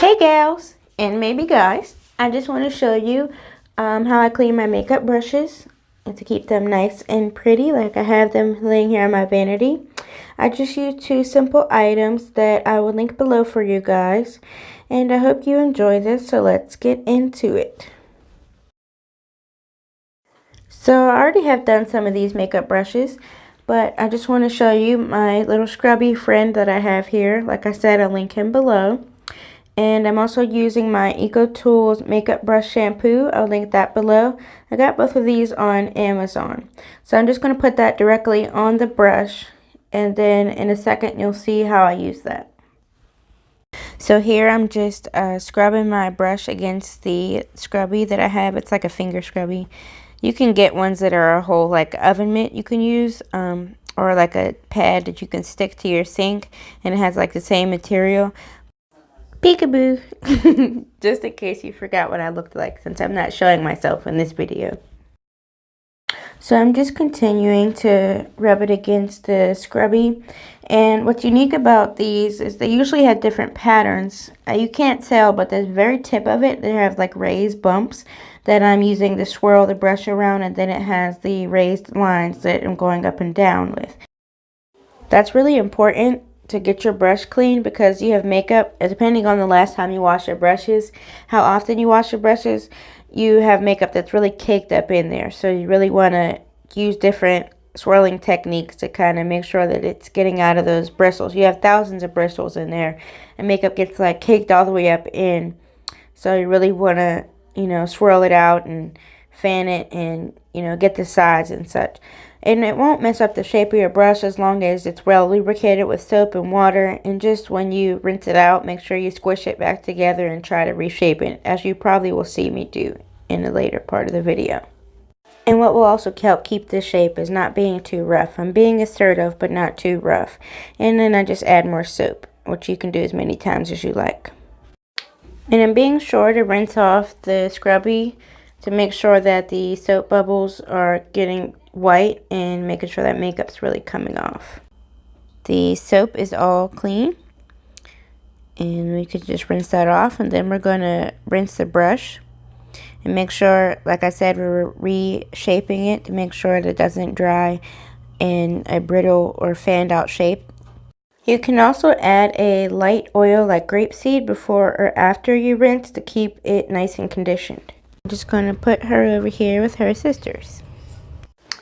Hey gals and maybe guys, I just want to show you how I clean my makeup brushes and to keep them nice and pretty like I have them laying here on my vanity. I just used two simple items that I will link below for you guys, and I hope you enjoy this, so let's get into it. So I already have done some of these makeup brushes, but I just want to show you my little scrubby friend that I have here. Like I said, I'll link him below. And I'm also using my Eco Tools makeup brush shampoo. I'll link that below. I got both of these on Amazon. So I'm just going to put that directly on the brush, and then in a second you'll see how I use that. So here I'm just scrubbing my brush against the scrubby that I have. It's like a finger scrubby. You can get ones that are a whole like oven mitt you can use, or like a pad that you can stick to your sink, and it has like the same material. Peekaboo! Just in case you forgot what I looked like, since I'm not showing myself in this video. So I'm just continuing to rub it against the scrubby. And what's unique about these is they usually have different patterns. You can't tell, but the very tip of it, they have like raised bumps that I'm using to swirl the brush around, and then it has the raised lines that I'm going up and down with. That's really important to get your brush clean, because you have makeup, depending on the last time you wash your brushes, how often you wash your brushes, you have makeup that's really caked up in there. So you really want to use different swirling techniques to kind of make sure that it's getting out of those bristles. You have thousands of bristles in there, and makeup gets like caked all the way up in. So you really want to, swirl it out and fan it, and get the sides and such. And it won't mess up the shape of your brush as long as it's well lubricated with soap and water. And just when you rinse it out, make sure you squish it back together and try to reshape it, as you probably will see me do in the later part of the video. And what will also help keep this shape is not being too rough. I'm being assertive, but not too rough. And then I just add more soap, which you can do as many times as you like. And I'm being sure to rinse off the scrubby to make sure that the soap bubbles are getting white and making sure that makeup's really coming off. The soap is all clean, and we could just rinse that off, and then we're going to rinse the brush and make sure, like I said, we're reshaping it to make sure that it doesn't dry in a brittle or fanned out shape. You can also add a light oil like grapeseed before or after you rinse to keep it nice and conditioned. I'm just going to put her over here with her sisters.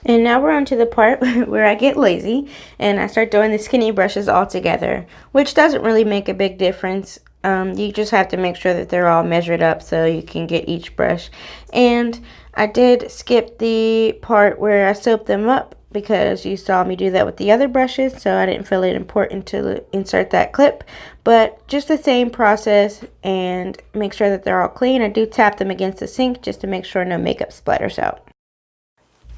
And now we're on to the part where I get lazy and I start doing the skinny brushes all together, which doesn't really make a big difference. You just have to make sure that they're all measured up so you can get each brush. And I did skip the part where I soaped them up, because you saw me do that with the other brushes, so I didn't feel it important to insert that clip. But just the same process, and make sure that they're all clean. I do tap them against the sink just to make sure no makeup splatters out.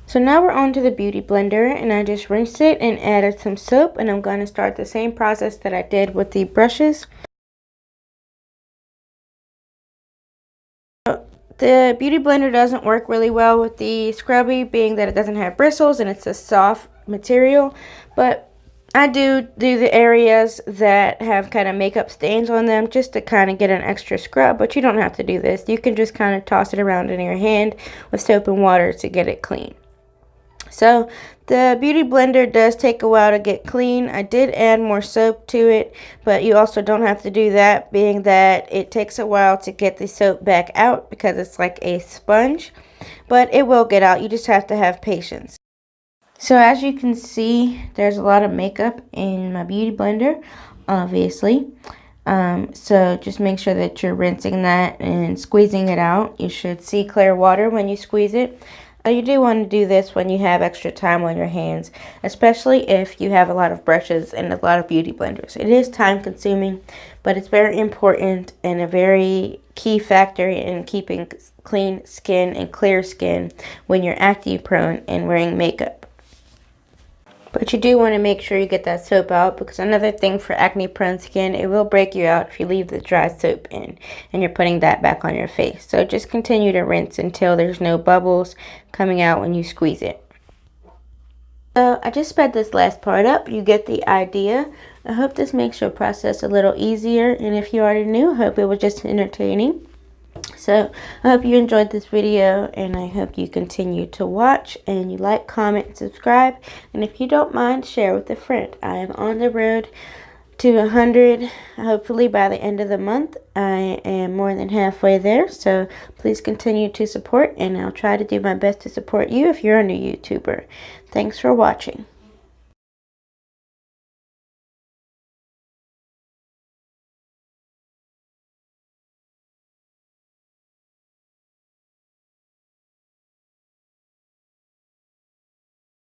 So now we're on to the beauty blender, and I just rinsed it and added some soap, and I'm going to start the same process that I did with the brushes. The beauty blender doesn't work really well with the scrubby, being that it doesn't have bristles and it's a soft material, but I do the areas that have kind of makeup stains on them just to kind of get an extra scrub. But you don't have to do this. You can just kind of toss it around in your hand with soap and water to get it clean. So the beauty blender does take a while to get clean. I did add more soap to it, but you also don't have to do that, being that it takes a while to get the soap back out because it's like a sponge. But it will get out. You just have to have patience. So as you can see, there's a lot of makeup in my beauty blender, obviously. So just make sure that you're rinsing that and squeezing it out. You should see clear water when you squeeze it. You do want to do this when you have extra time on your hands, especially if you have a lot of brushes and a lot of beauty blenders. It is time consuming, but it's very important and a very key factor in keeping clean skin and clear skin when you're acne prone and wearing makeup. But you do want to make sure you get that soap out, because another thing for acne prone skin, it will break you out if you leave the dry soap in and you're putting that back on your face. So just continue to rinse until there's no bubbles coming out when you squeeze it. So I just sped this last part up. You get the idea. I hope this makes your process a little easier, and if you already knew, I hope it was just entertaining. So I hope you enjoyed this video, and I hope you continue to watch, and you like, comment, subscribe, and if you don't mind, share with a friend. I am on the road to 100, hopefully by the end of the month. I am more than halfway there, so please continue to support, and I'll try to do my best to support you if you're a new YouTuber. Thanks for watching.